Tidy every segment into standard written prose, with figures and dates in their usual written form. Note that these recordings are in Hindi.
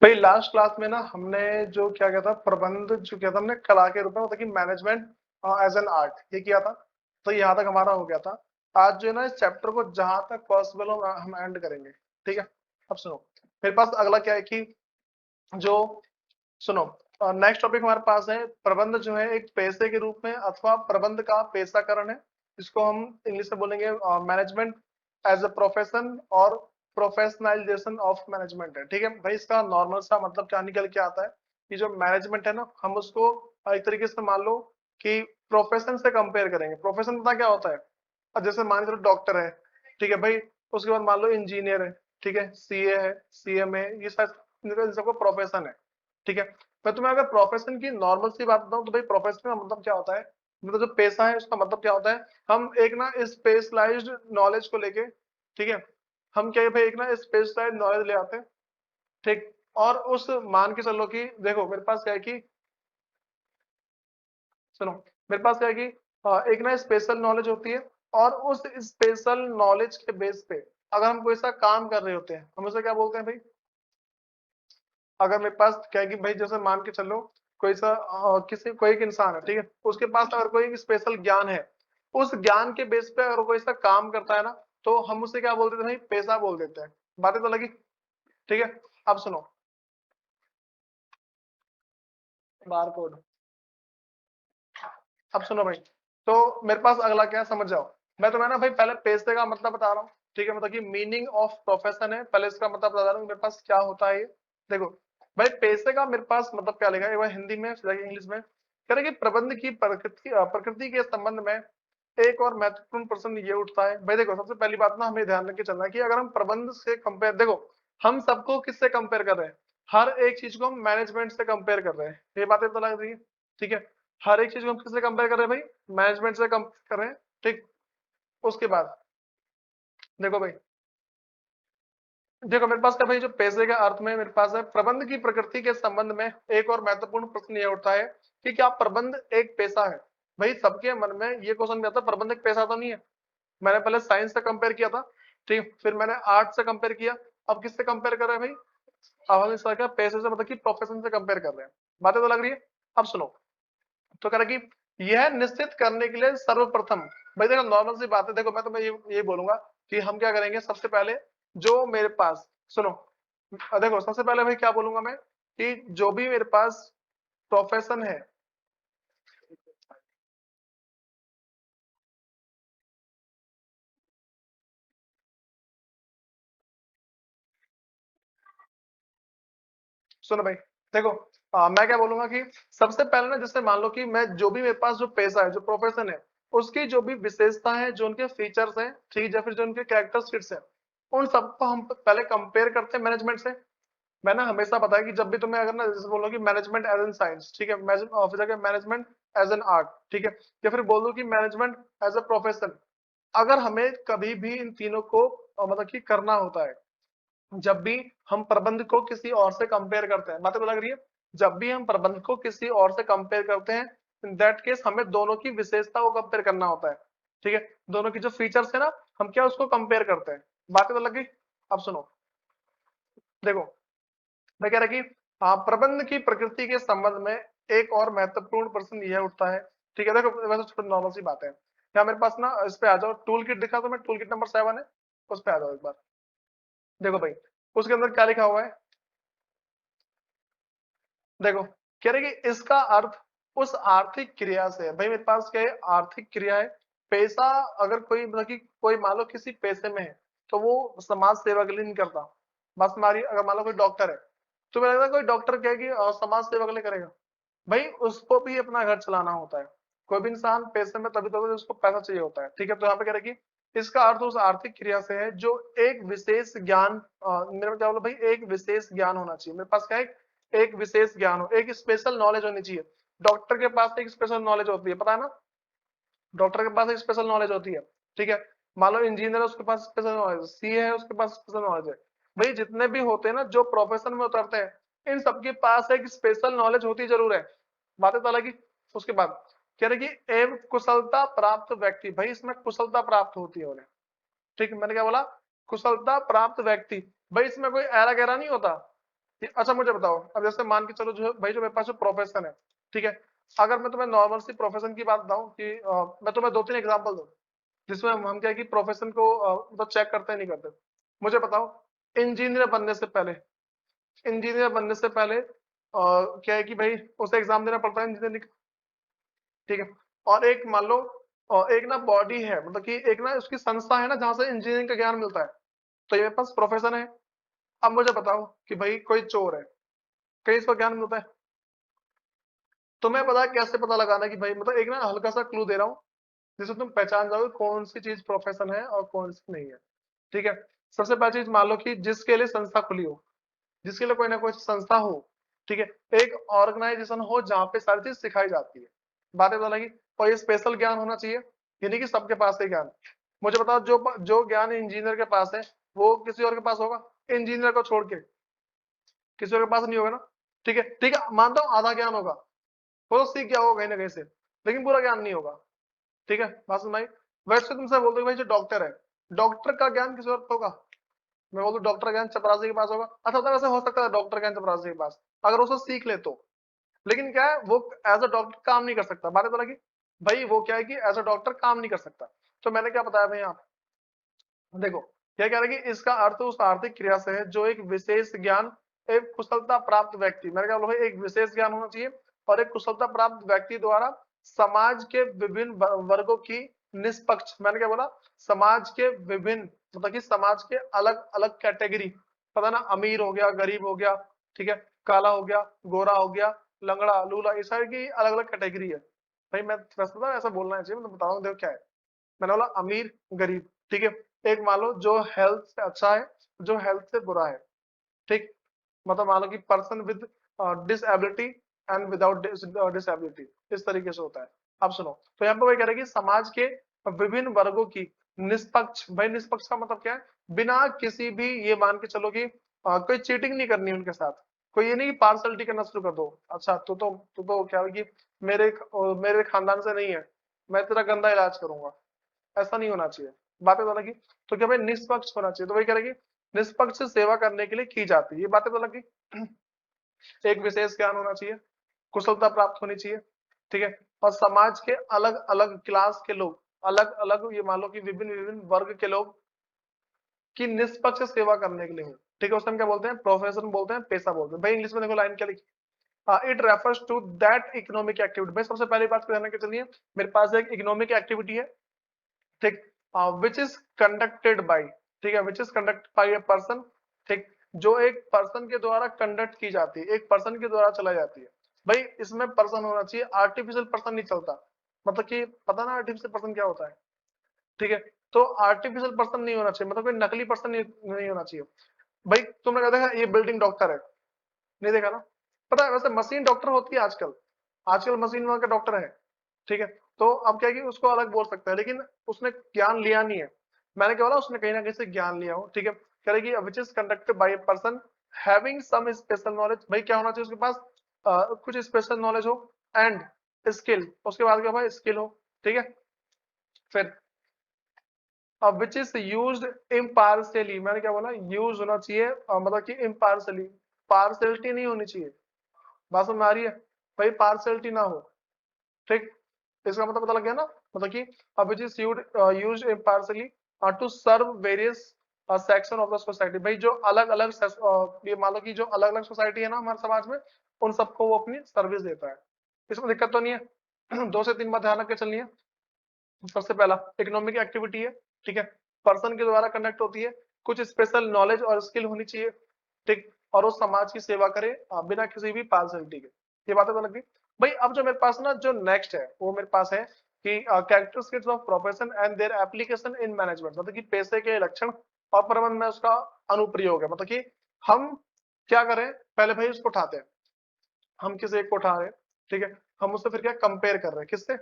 भाई लास्ट क्लास में ना हमने जो क्या किया था, प्रबंध जो किया था हमने कला के रूप में, मतलब कि मैनेजमेंट एज एन आर्ट, ये किया था। तो यहाँ तक हमारा हो गया था। आज जो है ना इस चैप्टर को जहां तक पॉसिबल हो हम एंड करेंगे। ठीक है। अब सुनो, मेरे पास अगला क्या है कि जो सुनो, नेक्स्ट टॉपिक हमारे पास है प्रबंध जो है एक पैसे के रूप में अथवा प्रबंध का पेशाकरण है। इसको हम इंग्लिश में बोलेंगे मैनेजमेंट एज अ प्रोफेशन और प्रोफेशनलाइजेशन ऑफ मैनेजमेंट है। ठीक है भाई, इसका नॉर्मल सा मतलब क्या निकल के आता है कि जो मैनेजमेंट है ना, हम उसको एक तरीके से मान लो कि प्रोफेशन से कंपेयर करेंगे। प्रोफेशन पता क्या होता है? अब जैसे मान लो डॉक्टर है, ठीक है भाई, उसके बाद मान लो इंजीनियर है, ठीक है, सीए है, सीएम है, ये सबको प्रोफेशन है। ठीक है। मैं तुम्हें अगर प्रोफेशन की नॉर्मल सी बात बताऊं तो भाई प्रोफेशन का मतलब क्या होता है, मतलब जो पेशा है उसका मतलब क्या होता है, हम एक ना स्पेशलाइज्ड नॉलेज को लेके, ठीक है, हम क्या है भाई एक ना स्पेशलाइज्ड नॉलेज ले आते हैं। ठीक। और उस मान के चलो कि देखो मेरे पास क्या है कि सुनो, मेरे पास क्या है कि एक ना स्पेशल नॉलेज होती है, और उस स्पेशल नॉलेज के बेस पे अगर हम कोई सा काम कर रहे होते हैं हम उसे क्या बोलते हैं भाई। अगर मेरे पास क्या है कि भाई जैसे मान के चलो कोई सा किसी कोई एक इंसान है, ठीक है, उसके पास अगर कोई स्पेशल ज्ञान है, उस ज्ञान के बेस पे अगर कोई सा काम करता है ना, तो हम उसे क्या बोल देते हैं भाई, पेशा बोल देते हैं। बातें तो लगी। ठीक है। अब सुनो, बार कोड। अब सुनो भाई, तो मेरे पास अगला क्या है समझ जाओ। मैं तुम्हें ना भाई पहले पेशे का मतलब बता रहा हूँ। ठीक है, मतलब कि मीनिंग ऑफ प्रोफेशन है, पहले इसका मतलब बता रहा हूँ मेरे पास क्या होता है ये। देखो भाई, पेशे का मेरे पास मतलब क्या लिखा है, एक बार हिंदी में फिर इंग्लिश में कह रहे कि प्रबंध की प्रकृति के संबंध में एक और महत्वपूर्ण प्रश्न ये उठता है। भाई देखो, सबसे पहली बात ना हमें ध्यान रख के चलना है कि अगर हम प्रबंध से कंपेयर, देखो हम सबको किससे कंपेयर कर रहे हैं, हर एक चीज को हम मैनेजमेंट से कंपेयर कर रहे हैं। ये बातें तो लग रही है। ठीक है। हर एक चीज को हम किससे कंपेयर कर रहे हैं भाई, मैनेजमेंट से कंपेयर कर रहे हैं। ठीक। उसके बाद देखो भाई, देखो मेरे पास क्या भाई, जो पैसे के अर्थ में मेरे पास है प्रबंध की प्रकृति के संबंध में एक और महत्वपूर्ण प्रश्न ये उठता है कि क्या प्रबंध एक पैसा है। भाई सबके मन में ये क्वेश्चन भी आता है, प्रबंध एक पैसा तो नहीं है। मैंने पहले साइंस से कंपेयर किया था, ठीक, फिर मैंने आर्ट से कंपेयर किया, अब किससे कंपेयर कर रहे हैं भाई, अब हम इसका क्या पैसे से मतलब कि प्रोफेशन से कंपेयर कर रहे हैं। बातें तो लग रही है। अब सुनो, तो कह रहा कि यह निश्चित करने के लिए सर्वप्रथम, भाई देखो नॉर्मल सी बात है, देखो मैं तुम्हें ये बोलूंगा कि हम क्या करेंगे सबसे पहले, जो मेरे पास सुनो, देखो सबसे पहले भाई क्या बोलूंगा मैं कि जो भी मेरे पास प्रोफेशन है, सुनो भाई, देखो मैं क्या बोलूंगा कि सबसे पहले ना जैसे मान लो कि मैं जो भी मेरे पास जो पैसा है, जो प्रोफेशन है, उसकी जो भी विशेषता है, जो उनके फीचर्स हैं, ठीक, या फिर जो उनके कैरेक्टरिस्टिक्स हैं, उन सबको हम पहले कंपेयर करते हैं मैनेजमेंट से। मैंने हमेशा बताया कि जब भी तुम्हें अगर ना जैसे बोलो कि मैनेजमेंट एज एन साइंस, ठीक है, फिर आगे मैनेजमेंट एज एन आर्ट, ठीक है, या फिर बोल दो कि मैनेजमेंट एज अ प्रोफेशन, अगर हमें कभी भी इन तीनों को मतलब कि करना होता है, जब भी हम प्रबंध को किसी और से कंपेयर करते हैं, बातें तो लग रही है, जब भी हम प्रबंध को किसी और से कंपेयर करते हैं, इन दैट केस हमें दोनों की विशेषता को कंपेयर करना होता है। ठीक है, दोनों की जो फीचर्स है ना, हम क्या उसको कंपेयर करते हैं। बातें तो लग गई। अब सुनो, देखो मैं कह रहा कि हाँ, प्रबंध की प्रकृति के संबंध में एक और महत्वपूर्ण प्रश्न यह उठता है। ठीक है, देखो वैसे छोटी नॉर्मल सी बात है, यहाँ मेरे पास ना इस पे आ जाओ, टूल किट दिखा तो मैं टूल किट नंबर 7 है, उस पे आ जाओ एक बार। देखो भाई, उसके अंदर क्या लिखा हुआ है, देखो कह रहे कि इसका अर्थ उस आर्थिक क्रिया से है। भाई मेरे पास क्या है, आर्थिक क्रिया है। पैसा, अगर कोई मतलब कि कोई मान लो किसी पैसे में है, तो वो समाज सेवा के लिए नहीं करता। बस हमारी अगर मान लो कोई डॉक्टर है, तो मुझे लगता है कोई डॉक्टर क्या है कि समाज सेवा के लिए करेगा। भाई उसको भी अपना घर चलाना होता है। कोई भी इंसान पैसे में तभी तो उसको पैसा चाहिए होता है। ठीक है, तो यहाँ पे कह रहे कि इसका अर्थ उस आर्थिक क्रिया से है जो एक विशेष ज्ञान, मेरे में क्या बोला भाई, एक विशेष ज्ञान होना चाहिए मेरे पास, क्या है, एक विशेष ज्ञान हो, एक स्पेशल नॉलेज होनी चाहिए। डॉक्टर के पास एक स्पेशल नॉलेज होती है, पता है ना, डॉक्टर के पास एक स्पेशल नॉलेज होती है। ठीक है, मान लो इंजीनियर है उसके पास स्पेशल नॉलेज, सीए है उसके पास स्पेशल नॉलेज है। भाई जितने भी होते हैं ना जो प्रोफेशन में उतरते हैं, इन सबके पास एक स्पेशल नॉलेज होती जरूर है। बातें तो अलग ही। उसके बाद कह रहे कि एवं कुशलता प्राप्त व्यक्ति, भाई इसमें कुशलता प्राप्त होती है उन्हें। ठीक है, मैंने क्या बोला, कुशलता प्राप्त व्यक्ति, भाई इसमें कोई ऐरा गहरा नहीं होता। अच्छा मुझे बताओ, अब जैसे मान के चलो जो भाई जो मेरे पास जो प्रोफेशन है, ठीक है, अगर मैं तुम्हें नॉर्मल सी प्रोफेशन की बात बताऊं कि मैं तुम्हें 2-3 एग्जांपल दूं जिसमें हम क्या है कि प्रोफेशन को मतलब चेक करते नहीं करते। मुझे बताओ, इंजीनियर बनने से पहले, इंजीनियर बनने से पहले क्या है कि भाई उसे एग्जाम देना पड़ता है इंजीनियरिंग, ठीक है। और एक मान लो एक ना बॉडी है, मतलब कि एक ना उसकी संस्था है ना जहां से इंजीनियरिंग का ज्ञान मिलता है, तो ये मेरे पास प्रोफेशन है। अब मुझे बताओ कि भाई कोई चोर है, कहीं इसका ज्ञान मिलता है? तुम्हें पता है कैसे पता लगाना कि भाई, मतलब एक ना हल्का सा क्लू दे रहा हूँ जिससे तुम पहचान जाओगे कौन सी चीज प्रोफेशन है और कौन सी नहीं है, ठीक है। सबसे पहली चीज मान लो कि जिसके लिए संस्था खुली हो, जिसके लिए कोई ना कोई संस्था हो, ठीक है, एक ऑर्गेनाइजेशन हो जहाँ पे सारी चीज सिखाई जाती है, बातें पता लगी। और ये स्पेशल ज्ञान होना चाहिए, ये नहीं कि सबके पास है ज्ञान। मुझे बताओ जो जो ज्ञान इंजीनियर के पास है वो किसी और के पास होगा? इंजीनियर को छोड़ के किसी और के पास नहीं होगा ना, ठीक है। ठीक है, मानता हूँ आधा ज्ञान होगा, वो तो सीख गया होगा कहीं ना कहीं से, लेकिन पूरा ज्ञान नहीं होगा, ठीक है। बात सुन भाई, वैसे तुमसे बोलते भाई जो डॉक्टर है, डॉक्टर का ज्ञान किसी और होगा? मैं बोलूँ डॉक्टर ज्ञान चपरासी के पास होगा, अच्छा तो वैसे हो सकता है डॉक्टर ज्ञान चपरासी के पास, अगर उसको सीख ले तो। लेकिन क्या है, वो एज अ डॉक्टर काम नहीं कर सकता, बातें तो लगी। भाई वो क्या है कि एज अ डॉक्टर काम नहीं कर सकता। तो मैंने क्या बताया भाई आप देखो, क्या कह रहे हैं कि इसका अर्थ उस आर्थिक क्रिया से है जो एक विशेष ज्ञान, एक कुशलता प्राप्त व्यक्ति, मैंने क्या बोला भाई, एक विशेष ज्ञान होना चाहिए और एक कुशलता प्राप्त व्यक्ति द्वारा समाज के विभिन्न वर्गों की निष्पक्ष, मैंने क्या बोला, समाज के विभिन्न, मतलब कि समाज के अलग अलग कैटेगरी, पता ना, अमीर हो गया, गरीब हो गया, ठीक है, काला हो गया, गोरा हो गया, लंगड़ा लूला, इस सारी की अलग अलग कैटेगरी है। भाई मैं वैसे तो ऐसा बोलना चाहिए, मैं बता रहा हूँ देखो क्या है। मैंने बोला अमीर गरीब, ठीक है। एक मान लो जो हेल्थ से अच्छा है, जो हेल्थ से बुरा है, ठीक, मतलब मान लो कि person with disability and without disability, इस तरीके से होता है। अब सुनो, तो यहाँ पे वही कह रहे हैं कि समाज के विभिन्न वर्गों की निष्पक्ष, भाई निष्पक्ष का मतलब क्या है, बिना किसी भी, ये मान के चलो कि कोई चीटिंग नहीं करनी उनके साथ, कोई ये नहीं कि पार्सलिटी करना शुरू कर दो, अच्छा तू तो क्या है कि मेरे खानदान से नहीं है, मैं तेरा गंदा इलाज करूंगा, ऐसा नहीं होना चाहिए, बातें तो लगी। तो क्या भाई निष्पक्ष होना चाहिए, तो वही करेगी निष्पक्ष सेवा करने के लिए की जाती है, ये बातें तो लगी। एक विशेष ज्ञान होना चाहिए, कुशलता प्राप्त होनी चाहिए, ठीक है। और समाज के अलग अलग क्लास के लोग, अलग अलग, ये मान लो कि विभिन्न विभिन्न वर्ग के लोग की निष्पक्ष सेवा करने के लिए हो, ठीक है। उसे हम क्या बोलते हैं, प्रोफेशन बोलते हैं, पेशा बोलते हैं। भाई इंग्लिश में देखो लाइन क्या लिखी, it refers to that economic activity. भाई सबसे पहली बात कहने के चलिए, मेरे पास एक इकोनॉमिक एक्टिविटी है, ठीक, विच इज कंडक्टेड बाय, ठीक है, विच is conducted by a person, ठीक, जो एक पर्सन के द्वारा कंडक्ट की जाती है, एक पर्सन के द्वारा चलाई जाती है। भाई इसमें पर्सन होना चाहिए, आर्टिफिशियल पर्सन नहीं चलता, मतलब कि पता ना आर्टिफिशियल पर्सन क्या होता है, ठीक है। तो आर्टिफिशियल पर्सन नहीं होना चाहिए, मतलब कोई नकली पर्सन नहीं होना चाहिए। भाई तुमने कहा देखा ये बिल्डिंग डॉक्टर है, नहीं देखा ना? पता है वैसे मशीन डॉक्टर होती है आजकल, आजकल मशीन वहां का डॉक्टर है, ठीक है। तो अब क्या है कि उसको अलग बोल सकते हैं, लेकिन उसने ज्ञान लिया नहीं है, मैंने क्या बोला, उसने कहीं ना कहीं से ज्ञान लिया हो, ठीक है। करेगी which is conducted by a person having some special knowledge, भाई क्या होना चाहिए उसके पास, कुछ स्पेशल नॉलेज हो, एंड स्किल, उसके बाद क्या भाई स्किल हो, ठीक है। फिर विच इज यूज्ड इम्पार्शियली, मैंने क्या बोला, यूज होना चाहिए मतलब कि इम्पार्शियली, पार्शियलिटी नहीं होनी चाहिए, बात समझ में आ रही है? भाई पार्शियलिटी ना हो, ठीक, इसका मतलब पता लग गया ना, मतलब कि which is use impartially to serve various section of the society, भाई जो अलग अलग ये मान लो कि जो अलग अलग सोसाइटी है ना हमारे समाज में, उन सबको वो अपनी सर्विस देता है, इसमें दिक्कत तो नहीं है। 2 से 3 बात ध्यान रख के चलनी है। सबसे पहला इकोनॉमिक एक्टिविटी है, ठीक है, पर्सन के द्वारा कंडक्ट होती है, कुछ स्पेशल नॉलेज और स्किल होनी चाहिए, ठीक, और वो समाज की सेवा करे बिना किसी भी पार्शलिटी के, ये बातें तो लग गई। भाई अब जो मेरे पास ना जो नेक्स्ट है वो मेरे पास है कि characteristics of profession and their application in management, मतलब कि पेशे के लक्षण और प्रबंधन में उसका अनुप्रयोग है, मतलब कि हम क्या करें, पहले भाई उसको उठाते हैं, हम किसी एक को उठा रहे हैं, ठीक है, हम उससे फिर क्या कंपेयर कर रहे हैं, किससे?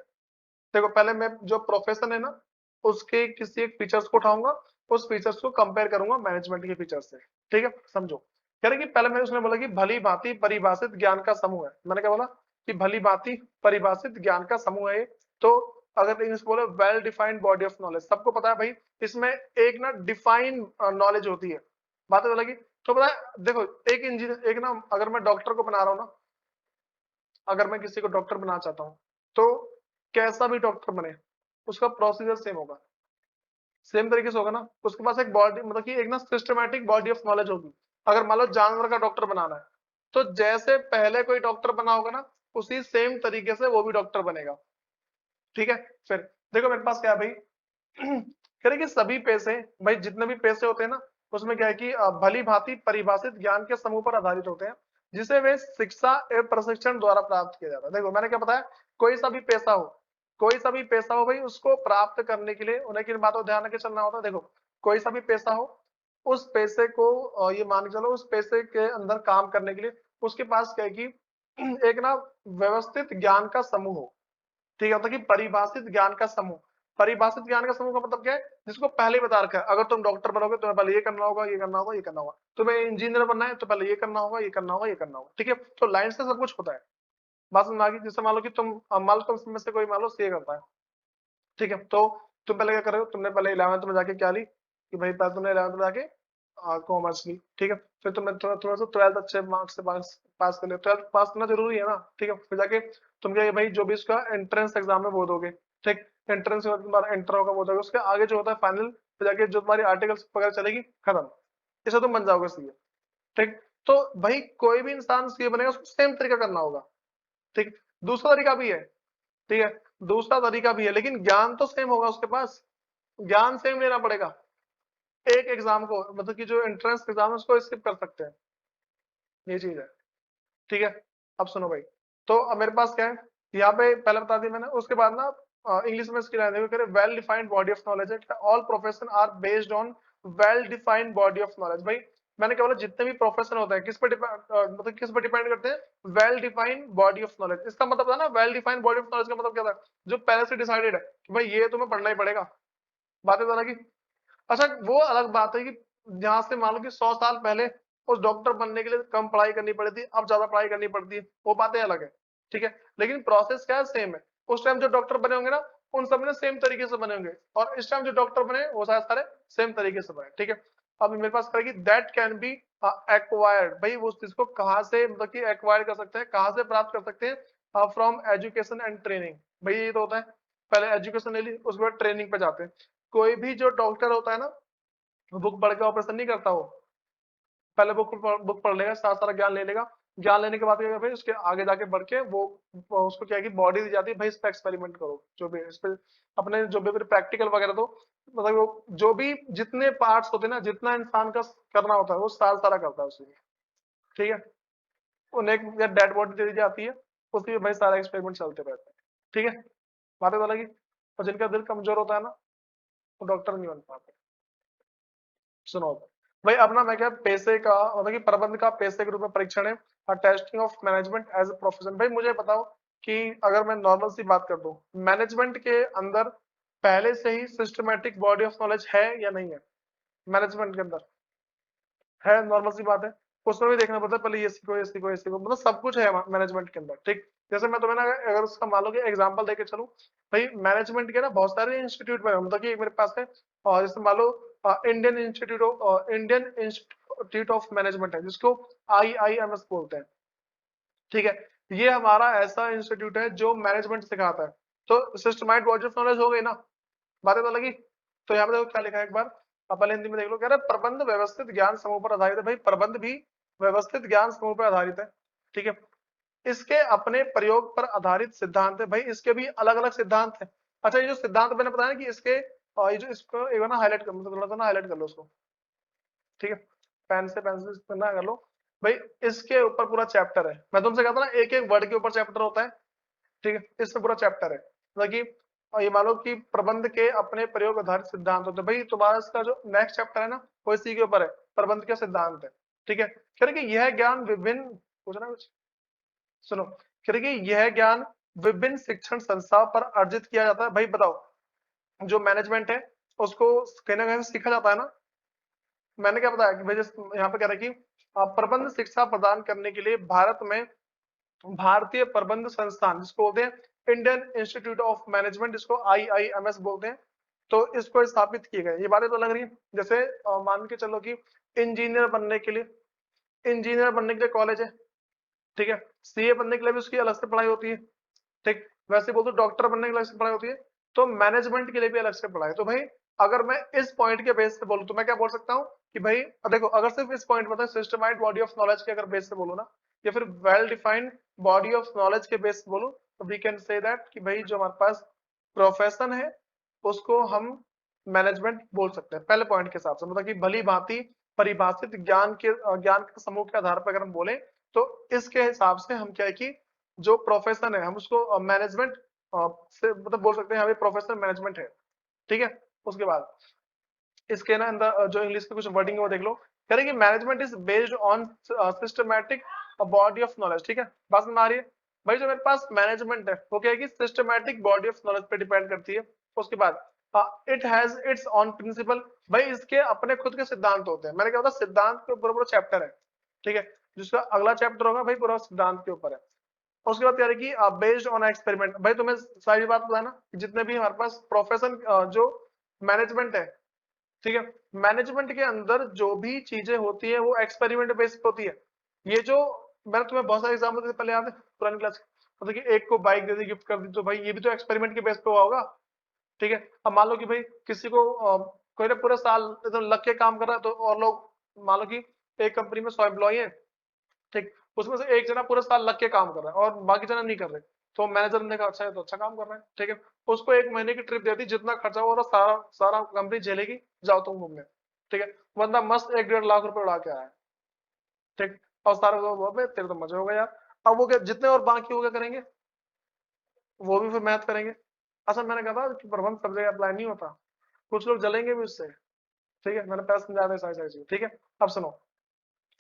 देखो पहले मैं जो प्रोफेशन है ना उसके किसी एक फीचर्स को उठाऊंगा, उस फीचर्स को कंपेयर करूंगा मैनेजमेंट के फीचर से, ठीक है, समझो। कह रहे कि पहले मैंने उसने बोला कि भली भांति परिभाषित ज्ञान का समूह है, मैंने क्या बोला कि भली भांति परिभाषित ज्ञान का समूह है ये। तो अगर इंग्लिश बोले well defined body of knowledge, सबको पता है भाई इसमें एक ना डिफाइन नॉलेज होती है, बात तो लगी। तो पता है देखो, एक इंजीनियर, एक ना, अगर मैं डॉक्टर को बना रहा हूँ ना, अगर मैं किसी को डॉक्टर बनाना चाहता हूँ, तो कैसा भी डॉक्टर बने, उसका प्रोसीजर सेम होगा, सेम तरीके से होगा ना। उसके पास एक बॉडी, मतलब कि एक ना सिस्टमैटिक बॉडी ऑफ नॉलेज होगी। अगर मान लो जानवर का डॉक्टर बनाना है, तो जैसे पहले कोई डॉक्टर बना होगा ना, उसी सेम तरीके से वो भी डॉक्टर बनेगा। ठीक है। फिर देखो मेरे पास क्या है भाई, कह रहे कि सभी पैसे, भाई जितने भी पैसे होते हैं ना, उसमें क्या है कि भली भांति परिभाषित ज्ञान के समूह पर आधारित होते हैं, जिसे वे शिक्षा एवं प्रशिक्षण द्वारा प्राप्त किया जाता है। देखो मैंने क्या बताया, कोई सा भी पैसा हो, कोई सा भी पैसा हो भाई, उसको प्राप्त करने के लिए उन्हें किन बातों को ध्यान रख के चलना होता है। देखो कोई सा भी पैसा हो, उस पैसे को ये मान के चलो, उस पैसे के अंदर काम करने के लिए उसके पास क्या है कि एक ना व्यवस्थित ज्ञान का समूह हो। ठीक है, मतलब कि परिभाषित ज्ञान का समूह। परिभाषित ज्ञान का समूह का मतलब क्या है, जिसको पहले ही बता रखा है, अगर तुम डॉक्टर बनोगे तुम्हें पहले ये करना होगा, ये करना होगा, ये करना होगा। तुम्हें इंजीनियर बनना है तो पहले ये करना होगा, ये करना होगा, ये करना होगा। ठीक है, तो लाइन से सब कुछ होता है। बात समझ आ गई? जैसे मान लो कि मान लो तुम में से कोई मान लो सीए करता है। ठीक है, तो तुम पहले क्या कर रहे हो, तुमने पहले 11th में जाके क्या ली कि भाई पहले तुमने 11th में जाके कॉमर्स ली। ठीक है, फिर तुमने थोड़ा सा 12th अच्छे मार्क्स से पास पास कर लिया। 12th पास करना जरूरी है ना। ठीक है, फिर जाके तुम क्या भाई जो भी इसका एंट्रेंस एग्जाम में वो दोगे। ठीक, एंट्रेंस के बाद तुम्हारा एंटर होगा, वो दोगे, उसके आगे जो होता है फाइनल, फिर जाके जो तुम्हारी आर्टिकल्स वगैरह चलेगी, खत्म, इससे तुम बन जाओगे सीए। ठीक, तो भाई कोई भी इंसान सीए बनेगा, उसको सेम तरीका करना होगा। ठीक, दूसरा तरीका भी है। ठीक है, दूसरा तरीका भी है, लेकिन ज्ञान तो सेम होगा उसके पास, ज्ञान सेम लेना पड़ेगा। एक एग्जाम को, मतलब कि जो एंट्रेंस एग्जाम है उसको स्किप कर सकते हैं, ये चीज है। ठीक है, अब सुनो भाई, तो अब मेरे पास क्या है, यहाँ पे पहले बता दिया मैंने, उसके बाद ना इंग्लिश में इसकी लाइन देखो, well defined body of knowledge है, all profession are based on well defined body of knowledge. भाई मैंने क्या बोला, जितने भी प्रोफेशन होते हैं किस पर मतलब किस पर डिपेंड करते हैं, well defined body of knowledge. इसका मतलब था ना, well defined body of knowledge का मतलब क्या था, जो पहले से डिसाइडेड है कि भाई ये तुम्हें पढ़ना ही पड़ेगा। बातें तो अलग ही। अच्छा, वो अलग बात है कि जहां से मान लो कि 100 साल पहले उस डॉक्टर बनने के लिए कम पढ़ाई करनी पड़ी थी, अब ज्यादा पढ़ाई करनी पड़ती है, वो बातें अलग है। ठीक है, लेकिन प्रोसेस क्या है, सेम है। उस टाइम जो डॉक्टर बने होंगे ना, उन सब ने सेम तरीके से बने होंगे, और इस टाइम जो डॉक्टर बने वो शायद सारे सेम तरीके से बने। ठीक है, अब मेरे पास करेगी दैट कैन बी एक्वायर्ड। भाई वो उस चीज को कहाँ से, मतलब कि एक्वायर कर सकते हैं, कहाँ से प्राप्त कर सकते हैं, फ्रॉम एजुकेशन एंड ट्रेनिंग। भाई ये तो होता है, पहले एजुकेशन ले ली, उसके बाद ट्रेनिंग पे जाते हैं। कोई भी जो डॉक्टर होता है ना, बुक पढ़ के ऑपरेशन नहीं करता वो, पहले बुक पढ़ लेगा, सारा सारा ज्ञान ले लेगा। ज्ञान लेने के बाद क्या भाई, उसके आगे जाके बढ़ के वो उसको क्या है कि बॉडी दी जाती है, भाई इस पे एक्सपेरिमेंट करो, जो भी इस पे अपने जो भी प्रैक्टिकल वगैरह दो, मतलब वो जो भी जितने पार्ट्स होते हैं ना, जितना इंसान का करना होता है वो सारा सारा करता है उसमें। ठीक है, उन्हें एक डेड बॉडी दे दी जाती है, उसकी भाई सारा एक्सपेरिमेंट चलते रहते हैं। ठीक है, बातें तो लगी। और जिनका दिल कमजोर होता है ना, वो डॉक्टर नहीं बन पाते। सुनो भाई, अपना मैं क्या, पैसे का मतलब कि प्रबंध का पैसे के रूप में परीक्षण है, और testing of management as a profession. भाई मुझे बताओ कि अगर मैं नॉर्मल सी बात कर दूं, मैनेजमेंट के अंदर पहले से ही सिस्टमैटिक बॉडी ऑफ नॉलेज है या नहीं है? मैनेजमेंट के अंदर है, नॉर्मल सी बात है। उसमें भी देखना पड़ता है, पहले ये सीखो, ये सीखो, ये सीखो, मतलब सब कुछ है मैनेजमेंट के अंदर। ठीक, जैसे मैं तुम्हें ना अगर उसका मान लो कि एग्जांपल देके चलूं, भाई मैनेजमेंट के ना बहुत सारे इंस्टीट्यूट में, मतलब कि मेरे पास है, और जैसे मान लो इंडियन इंस्टीट्यूट ऑफ मैनेजमेंट है, जिसको IIMS बोलते हैं। ठीक है, ये हमारा ऐसा इंस्टीट्यूट है जो मैनेजमेंट सिखाता है। तो सिस्टमैटिक बॉडी ऑफ नॉलेज हो गई ना, बातें तो लगी। तो यहाँ पे देखो क्या लिखा है, एक बार आप पहले हिंदी में देख लो, कह रहा है प्रबंध व्यवस्थित ज्ञान समूह पर आधारित है। भाई प्रबंध भी व्यवस्थित ज्ञान समूह पर आधारित है। ठीक है, इसके अपने प्रयोग पर आधारित सिद्धांत है। भाई इसके भी अलग अलग सिद्धांत है। अच्छा, ये जो सिद्धांत मैंने बताया ना कि इसके ये जो इसको एक बार ना हाईलाइट कर, मतलब थोड़ा सा ना हाईलाइट कर लो उसको। ठीक है, पेन से पेंसिल से ना कर लो। भाई इसके ऊपर पूरा चैप्टर है, मैं तुमसे कहता ना एक एक वर्ड के ऊपर चैप्टर होता है। ठीक है, इसमें पूरा चैप्टर है, मतलब कि ये मानो कि प्रबंध के अपने प्रयोग आधारित सिद्धांत होते हैं। भाई तुम्हारा इसका जो नेक्स्ट चैप्टर है ना, वो इसी के ऊपर है, प्रबंध के सिद्धांत है। ठीक है, कह रहे कि यह ज्ञान विभिन्न, पूछ रहा कुछ, सुनो, कह रहे कि यह ज्ञान विभिन्न शिक्षण संस्थाओं पर अर्जित किया जाता है। भाई बताओ, जो मैनेजमेंट है उसको कहीं ना कहीं से सीखा जाता है ना। मैंने क्या बताया कि भाई यहाँ पे कह रहा है कि प्रबंध शिक्षा प्रदान करने के लिए भारत में भारतीय प्रबंध संस्थान, जिसको बोलते हैं इंडियन इंस्टीट्यूट ऑफ मैनेजमेंट, जिसको IIMS बोलते हैं, तो इसको स्थापित किए गए। ये बातें तो लग रही है। जैसे मान के चलो कि इंजीनियर बनने के लिए कॉलेज है, ठीक है। सीए बनने के लिए भी उसकी अलग से पढ़ाई होती है, ठीक। वैसे बोल तो डॉक्टर बनने के लिए अलग से पढ़ाई होती है, तो मैनेजमेंट के लिए भी अलग से पढ़ाई। तो भाई अगर मैं इस पॉइंट के बेस पे बोलूं तो मैं क्या बोल सकता हूँ कि भाई देखो, अगर सिर्फ इस पॉइंट मतलब सिस्टमाइज्ड बॉडी ऑफ नॉलेज के अगर बेस से बोलूं ना, या फिर well defined body of knowledge के बेस पे बोलूं, तो वी कैन से दैट कि भाई जो हमारे पास प्रोफेशन है उसको हम मैनेजमेंट बोल सकते हैं, पहले पॉइंट के हिसाब से। मतलब कि भली भांति परिभाषित ज्ञान के समूह के आधार पर अगर हम बोले, तो इसके हिसाब से हम क्या है कि जो प्रोफेशन है हम उसको मैनेजमेंट से मतलब बोल सकते हैं, हमें प्रोफेशनल मैनेजमेंट है, ठीक है। उसके बाद इसके ना अंदर जो इंग्लिश की कुछ वर्डिंग है वो देख लो। कह रहे कि management is based on systematic body of knowledge, ठीक है। बात समझ आ रही है भाई? जो मेरे पास मैनेजमेंट है वो क्या है कि सिस्टमैटिक बॉडी ऑफ नॉलेज पे डिपेंड करती है। उसके बाद it has its own principle, भाई इसके अपने खुद के सिद्धांत होते हैं। मैंने क्या होता सिद्धांत के ऊपर पूरा चैप्टर है, ठीक है। जिसका अगला चैप्टर होगा भाई पूरा सिद्धांत के ऊपर है। उसके बाद कह रहे कि बेस्ड ऑन एक्सपेरिमेंट, भाई तुम्हें सारी बात पता है ना, जितने भी हमारे पास प्रोफेशन जो मैनेजमेंट है, ठीक है, मैनेजमेंट के अंदर जो भी चीजें होती है वो एक्सपेरिमेंट बेस्ड होती है। ये जो मैंने तुम्हें बहुत सारे एग्जाम्पल पहले याद है पुरानी क्लास, मतलब कि एक को बाइक दे दी, गिफ्ट कर दी, तो भाई ये भी तो एक्सपेरिमेंट के बेस पे हुआ होगा, ठीक है। अब मान लो कि भाई किसी को कोई ना पूरा साल एकदम लग के काम कर रहा है, तो और लोग मान लो कि एक कंपनी में 100 एम्प्लॉय है, ठीक, उसमें से एक जना पूरा साल लग के काम कर रहा है और बाकी जना नहीं कर रहे, तो मैनेजर ने कहा अच्छा है तो अच्छा काम कर रहा है, ठीक है। उसको 1 महीने की ट्रिप दे दी, जितना खर्चा हो रहा सारा सारा कंपनी झेलेगी, जाओ तुम घूमने, ठीक है। बंदा मस्त 1-1.5 लाख रुपए उड़ा के आया है, ठीक। और सारे लोग तेरे तो मजे हो गए यार। अब वो क्या जितने और बाकी हो गया करेंगे, वो भी फिर मैथ करेंगे। अच्छा मैंने कहा था कि प्रबंध सब जगह अप्लाई नहीं होता, कुछ लोग जलेंगे भी उससे, ठीक है। मैंने पहले समझा दिया सारी सारी चीजें, ठीक है। अब सुनो,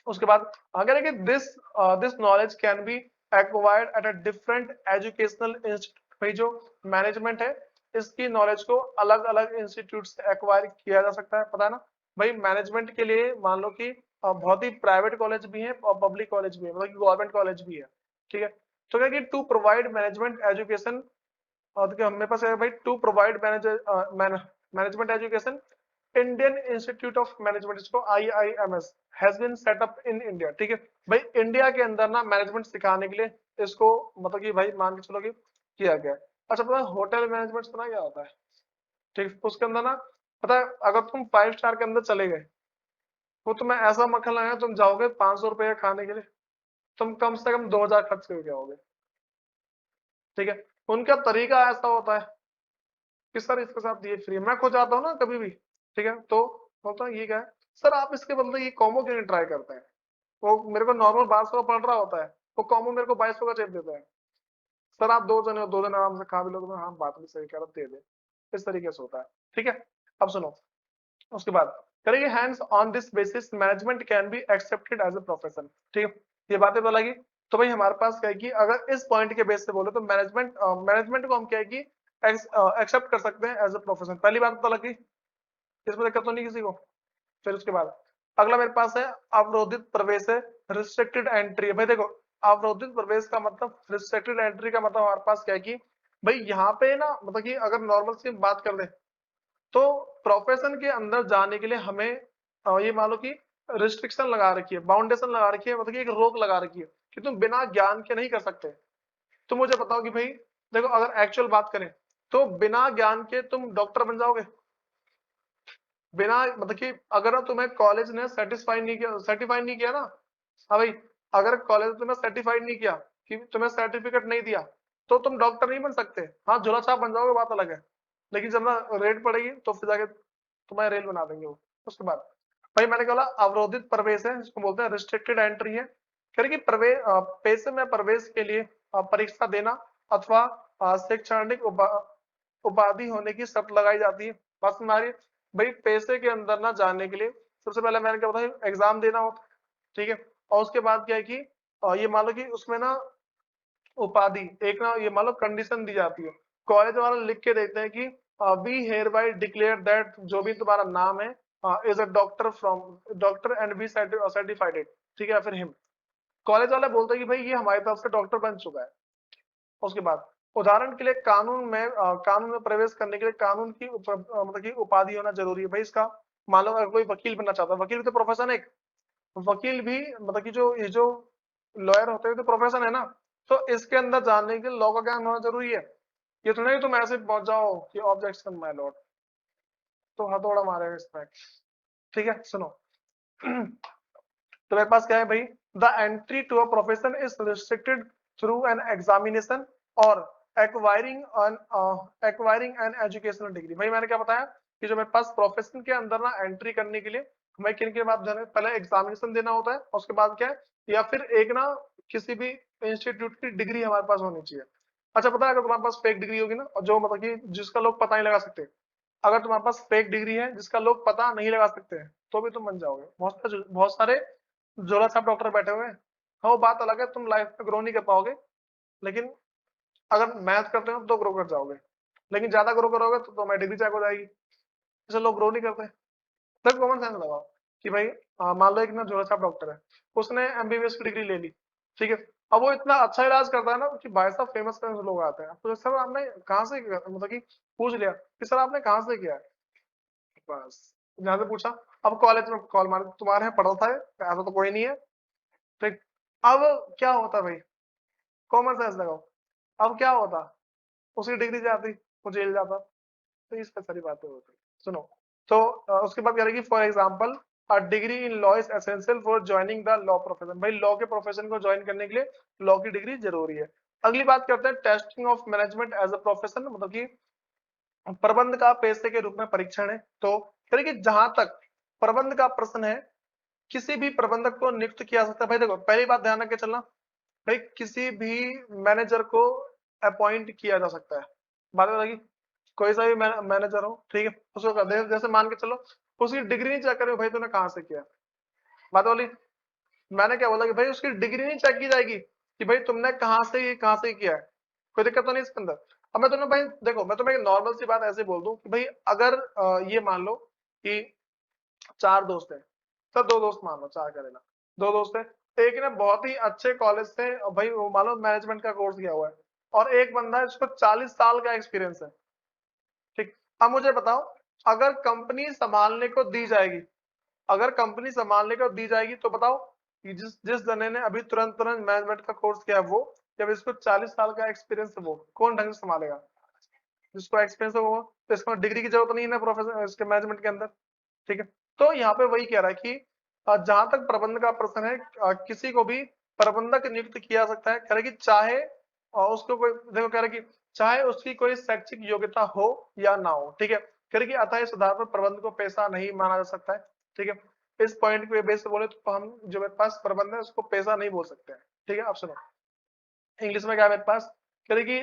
उसके बाद अगर है कि this knowledge can be acquired at a different educational institute, भाई जो मैनेजमेंट है इसकी नॉलेज को अलग अलग इंस्टीट्यूट से एक्वायर किया जा सकता है, पता है ना भाई। मैनेजमेंट के लिए मान लो कि बहुत ही प्राइवेट कॉलेज भी है और पब्लिक कॉलेज भी है, मतलब कि गवर्नमेंट कॉलेज भी है, ठीक है। तो क्या कि टू प्रोवाइड मैनेजमेंट एजुकेशन, और मेरे पास है भाई to provide management education, Indian Institute of Management, इसको IIMS has been set up in India, ठीक है। भाई इंडिया के अंदर ना मैनेजमेंट सिखाने के लिए इसको मतलब कि भाई मान के चलो कि किया गया है। अच्छा पता है होटल मैनेजमेंट सुना क्या होता है, ठीक। उसके अंदर ना पता है अगर तुम 5 स्टार के अंदर चले गए, वो तुम्हें ऐसा मक्खन लगाएगा, तुम जाओगे 500 रुपए खाने के लिए, तुम कम से कम 2000 खर्च करके आओगे, ठीक है। उनका तरीका ऐसा होता है कि सर इसके साथ ये फ्री, मैं खुद जाता हूँ ना कभी भी, ठीक है, तो बोलता हूँ ये क्या है सर, आप इसके बदले ये कॉम्बो क्यों नहीं ट्राई करते हैं। वो मेरे को नॉर्मल 1200 का पड़ रहा होता है, वो कॉम्बो मेरे को 2200 का चेप देता है। सर आप 2 जने हो, 2 जने आराम से खा भी लोगे, हाँ बात भी सही कह रहा, दे दे। इस तरीके से होता है, ठीक है। अब सुनो, उसके बाद करेंगे hence on this basis management can be accepted as a profession, ठीक है। ये बातें तो लगी। तो भाई हमारे पास क्या है कि अगर इस पॉइंट के बेस से बोले तो मैनेजमेंट को हम क्या है कि एक्सेप्ट कर सकते हैं एज अ प्रोफेशन। पहली बात तो लगी, इसमें दिक्कत तो नहीं किसी को। फिर उसके बाद अगला मेरे पास है अवरोधित प्रवेश है, रिस्ट्रिक्टेड एंट्री है। भाई देखो अवरोधित प्रवेश का मतलब, रिस्ट्रिक्टेड एंट्री का मतलब हमारे पास क्या है कि भाई यहाँ पे ना मतलब कि अगर नॉर्मल सी बात कर दे, तो प्रोफेशन के अंदर जाने के लिए हमें ये मान लो कि रिस्ट्रिक्शन लगा रखी है, बाउंडेशन लगा रखी है, मतलब कि एक रोक लगा रखी है कि तुम बिना ज्ञान के नहीं कर सकते। तो मुझे बताओ कि भाई देखो अगर एक्चुअल बात करें तो बिना ज्ञान के तुम डॉक्टर बन जाओगे? बिना मतलब कि अगर तुम्हें कॉलेज ने सर्टिफाई नहीं किया ना, हाँ भाई, अगर कॉलेज ने तुम्हें सर्टिफाइड नहीं किया कि तुम्हें सर्टिफिकेट नहीं दिया, तो तुम डॉक्टर नहीं बन सकते। हाँ झोला छाप बन जाओगे, बात अलग है, लेकिन जब ना रेड पड़ेगी तो फिर जाके तुम्हें रेल बना देंगे वो। उसके बाद भाई मैंने कहा अवरोधित प्रवेश है, जिसको बोलते हैं रिस्ट्रिक्टेड एंट्री है। कह रहे कि पेशे में प्रवेश के लिए परीक्षा देना अथवा शैक्षणिक उपाधि होने की शर्त लगाई जाती है। बस हमारी भाई पैसे के अंदर ना जाने के लिए सबसे पहले मैंने क्या बताया, एग्जाम देना होता है, ठीक है। और उसके बाद क्या है कि ये मान लो कि उसमें ना उपाधि एक ना ये मान लो कंडीशन दी जाती है, कॉलेज वाले लिख के देते हैं कि we hereby declare that जो भी तुम्हारा नाम है is a doctor from doctor and be certified it, ठीक है। फिर हिम कॉलेज वाले बोलते हैं कि भाई ये हमारी तरफ से डॉक्टर बन चुका है। उसके बाद उदाहरण के लिए कानून में प्रवेश करने के लिए कानून की मतलब की उपाधि होना जरूरी है भाई इसका। मान लो अगर कोई वकील बनना चाहता है, वकील भी तो प्रोफेशन है एक। वकील भी मतलब कि जो लॉयर होते हैं तो प्रोफेशन है ना। तो इसके अंदर जानने के लिए लॉ का ज्ञान होना जरूरी है। ये तो नहीं तुम ऐसे पहुंच जाओ कि ऑब्जेक्शन माय लॉर्ड, तो हथौड़ा मारेगा इसमें। ठीक है सुनो। तो मेरे पास क्या है भाई, the entry to a profession is restricted through an examination और एक्वायरिंग एन एजुकेशनल डिग्री। भाई मैंने क्या बताया कि जो मेरे पास प्रोफेशन के अंदर ना एंट्री करने के लिए हमें किन के बाद पहले एग्जामिनेशन देना होता है, उसके बाद क्या है, या फिर एक ना किसी भी इंस्टीट्यूट की डिग्री हमारे पास होनी चाहिए। अच्छा पता है, अगर तुम्हारे पास फेक डिग्री होगी ना, और जो मतलब कि जिसका लोग पता नहीं लगा सकते, अगर तुम्हारे पास फेक डिग्री है जिसका लोग पता नहीं लगा सकते हैं, तो भी तुम बन जाओगे। बहुत सारे झोला छाप डॉक्टर बैठे हुए हैं। हाँ वो बात अलग है, तुम लाइफ में ग्रो नहीं कर पाओगे, लेकिन अगर मैथ करते हो तो ग्रो कर जाओगे। लेकिन ज्यादा ग्रो करोगे तो तुम्हारी डिग्री चेक हो जाएगी। इसलिए लोग ग्रो नहीं करते। तब कॉमन सेंस लगाओ कि भाई मान लो एक ना झोला छाप डॉक्टर है, उसने एमबीबीएस की डिग्री ले ली, ठीक है। अब वो इतना अच्छा इलाज करता है ना कि भाई साहब फेमस फेमस लोग आते हैं, तो सर आपने कहाँ से मतलब कि पूछ लिया कि सर आपने कहाँ से किया है, बस जहाँ से पूछा। अब कॉलेज में कॉल मार, तुम्हारे यहाँ पढ़ा था ये? ऐसा तो कोई नहीं है। ठीक। अब क्या होता भाई, कॉमन सेंस लगाओ। अब क्या होता, उसकी डिग्री जाती, वो जेल जाता। तो इस पर सारी बातें होती। सुनो। तो उसके बाद कह रहे कि for example a degree in law is essential for joining the law profession. भाई लॉ के प्रोफेशन को ज्वाइन करने के लिए लॉ की डिग्री जरूरी है। अगली बात करते हैं testing of management as a profession, मतलब कि प्रबंध का पेशे के रूप में परीक्षण है। तो कह रहे कि जहां तक प्रबंध का प्रश्न है, किसी भी प्रबंधक को नियुक्त किया जा सकता है। भाई देखो पहली बात ध्यान रख के चलना, भाई किसी भी मैनेजर को अपॉइंट किया जा सकता है। बात लगी, कोई सा भी मैनेजर हो, ठीक है, उसको जैसे मान के चलो उसकी डिग्री नहीं चेक करो भाई तूने कहाँ से किया। बात बोली, मैंने क्या बोला कि भाई उसकी डिग्री नहीं चेक की जाएगी कि भाई तुमने कहाँ से किया है, कोई दिक्कत तो नहीं इसके अंदर। अब मैं तुम्हें भाई देखो, मैं तुम्हें नॉर्मल सी बात ऐसे बोल दूं कि भाई अगर ये मान लो कि चार दोस्त हैं, तो दो दोस्त मान लो, चार करेला, दो दोस्त हैं। एक ने बहुत ही अच्छे कॉलेज से और भाई वो मान लो मैनेजमेंट का कोर्स किया हुआ है, और एक बंदा है जिसको 40 साल का एक्सपीरियंस है। ठीक। अब मुझे बताओ, अगर कंपनी संभालने को दी जाएगी, अगर कंपनी संभालने को दी जाएगी तो बताओ कि जिस जिस जने ने अभी तुरंत तुरंत मैनेजमेंट का कोर्स किया है वो, जब इसको 40 साल का एक्सपीरियंस है, वो कौन ढंग से संभालेगा? जिसको एक्सपीरियंस है वो, तो इसको डिग्री की जरूरत नहीं है ना प्रोफेसर इसके मैनेजमेंट के अंदर। ठीक है। तो यहाँ पे वही कह रहा है कि जहां तक प्रबंध का प्रश्न है, किसी को भी प्रबंधक नियुक्त किया जा सकता है, कह रहे कि चाहे उसको कोई, देखो कह रहे कि चाहे उसकी कोई शैक्षिक योग्यता हो या ना हो। ठीक है। कह रहे कि अतः इस आधार पर प्रबंध को पेशा नहीं माना जा सकता है। ठीक है। इस पॉइंट के बेस पे बोले तो हम जो मेरे पास प्रबंध है उसको पेशा नहीं बोल सकते हैं। ठीक है। आप सुनो इंग्लिश में क्या है मेरे पास, कह रहे कि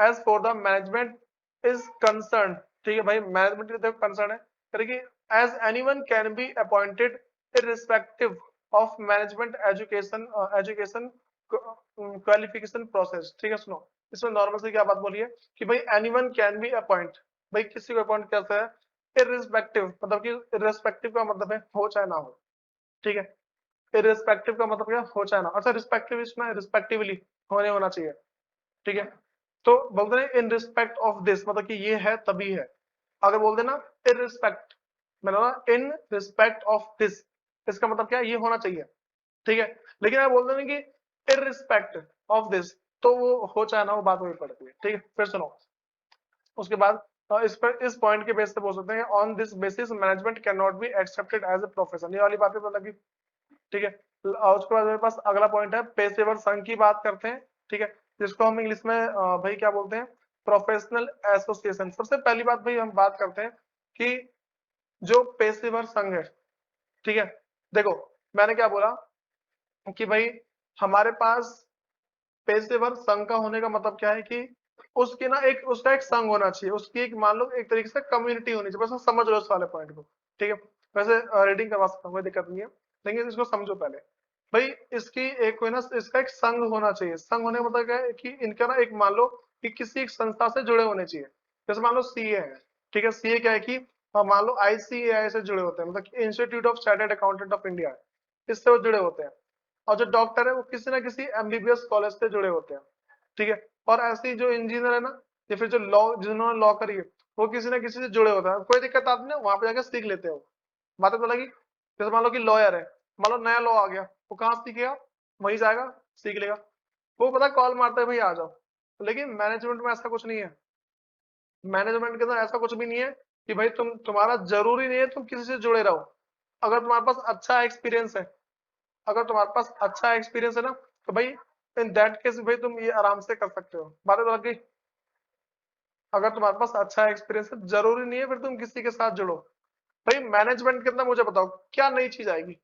as far the management is concern. ठीक है भाई, मैनेजमेंट की तरफ कंसर्न है, कह रहे कि as anyone can be appointed irrespective of management education qualification process. ठीक है सुनो, इसमें नॉर्मल से क्या बात बोली है कि भाई एनीवन कैन बी अपॉइंट, भाई किसी को अपॉइंट कैसे है, इररिस्पेक्टिव, मतलब कि इररिस्पेक्टिव का मतलब है हो चाहे ना हो। ठीक है। इररिस्पेक्टिव का मतलब क्या, हो चाहे ना। अच्छा रिस्पेक्टिव इसमें रिस्पेक्टिवली होने होना चाहिए। ठीक है। तो बोलते हैं इन रिस्पेक्ट ऑफ दिस, मतलब कि ये है तभी है। अगर बोल देना इन रिस्पेक्ट, मतलब इन रिस्पेक्ट ऑफ दिस, इसका मतलब क्या है, ये होना चाहिए। ठीक है। लेकिन अगर बोल देना कि इन रिस्पेक्ट ऑफ दिस, तो वो हो चाहे ना वो बात वही पड़ती है। ठीक है। फिर सुनो उसके बाद इस पर इस पॉइंट के बेस पे बोल सकते हैं on this basis management can not be accepted as a profession. ये वाली बातें तो लगी। ठीक है। और उसके बाद मेरे पास अगला पॉइंट है पेशेवर संघ की बात करते हैं। ठीक है। जिसको हम इंग्लिश में भाई क्या बोलते हैं, प्रोफेशनल एसोसिएशन। सबसे पहली बात भाई हम बात करते हैं कि जो पेशेवर संघ है, ठीक है, देखो मैंने क्या बोला कि भाई हमारे पास पेशेवर संघ का होने का मतलब क्या है कि उसकी ना एक उसका एक संघ होना चाहिए, उसकी एक मान लो एक तरीके से कम्युनिटी होनी चाहिए। बस समझ लो इस वाले पॉइंट को। ठीक है। वैसे रीडिंग करवा सकता हूँ, कोई दिक्कत नहीं है, लेकिन इसको समझो पहले। भाई इसकी एक कोई ना इसका एक संघ होना चाहिए। संघ होने का मतलब क्या है कि इनका ना एक मान लो कि किसी एक संस्था से जुड़े होने चाहिए। जैसे मान लो सीए है, ठीक है, सीए क्या है कि मान लो आईसीएआई से जुड़े होते हैं, मतलब institute of chartered accountant of India, इससे वो जुड़े होते हैं। और जो डॉक्टर है वो किसी ना किसी एमबीबीएस कॉलेज से जुड़े होते हैं। ठीक है। और ऐसे ही जो इंजीनियर है ना, या फिर जो लॉ, जिन्होंने लॉ करी है, वो किसी ना किसी से जुड़े होते हैं, कोई दिक्कत आती है ना, वहां पे जाकर सीख लेते हो। बातें तो लगी। जैसे मान लो कि लॉयर है, मान लो नया लॉ आ गया, वो कहाँ सीखेगा? वहीं जाएगा, सीख लेगा। वो पता कॉल मारता है भाई आ जाओ। लेकिन मैनेजमेंट में ऐसा कुछ नहीं है। मैनेजमेंट के अंदर ऐसा कुछ भी नहीं है कि भाई तुम्हारा जरूरी नहीं है तुम किसी से जुड़े रहो। अगर तुम्हारे पास अच्छा एक्सपीरियंस है, अगर तुम्हारे पास अच्छा एक्सपीरियंस है ना, तो भाई इन दैट केस भाई तुम ये आराम से कर सकते हो। बातें तो लग गई। अगर तुम्हारे पास अच्छा एक्सपीरियंस है, जरूरी नहीं है फिर तुम किसी के साथ जुड़ो। भाई मैनेजमेंट के अंदर मुझे बताओ क्या नई चीज आएगी?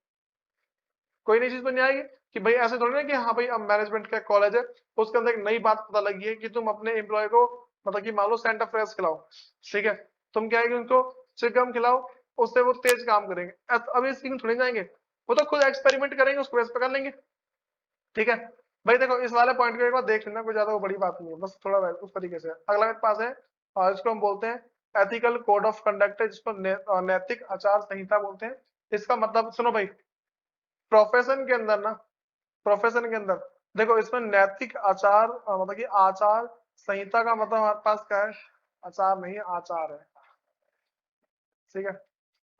कोई नई चीज तो नहीं आएगी। कि भाई ऐसे थोड़ी ना कि हाँ भाई अब मैनेजमेंट का कॉलेज है, उसके अंदर एक नई बात पता लगी है कि तुम अपने एम्प्लॉय को, मतलब कि मान लो सेंटर फ्रेश खिलाओ। ठीक है। तुम क्या है कि उनको चिकन खिलाओ, उससे वो तेज काम करेंगे। अब ये सीखने थोड़ी जाएंगे, वो तो खुद एक्सपेरिमेंट करेंगे, उसको बेस पे कर लेंगे। ठीक है। भाई देखो इस वाले पॉइंट को एक बार देख लेना, कोई ज्यादा वो बड़ी बात नहीं है, बस थोड़ा उस तरीके से। अगला मेरे पास है, इसको हम बोलते हैं एथिकल कोड ऑफ कंडक्ट है, जिसको नैतिक आचार संहिता बोलते हैं। इसका मतलब सुनो भाई, प्रोफेशन के अंदर ना, प्रोफेशन के अंदर देखो इसमें नैतिक आचार, मतलब कि आचार संहिता का मतलब हमारे पास क्या है? आचार नहीं, आचार है। ठीक है।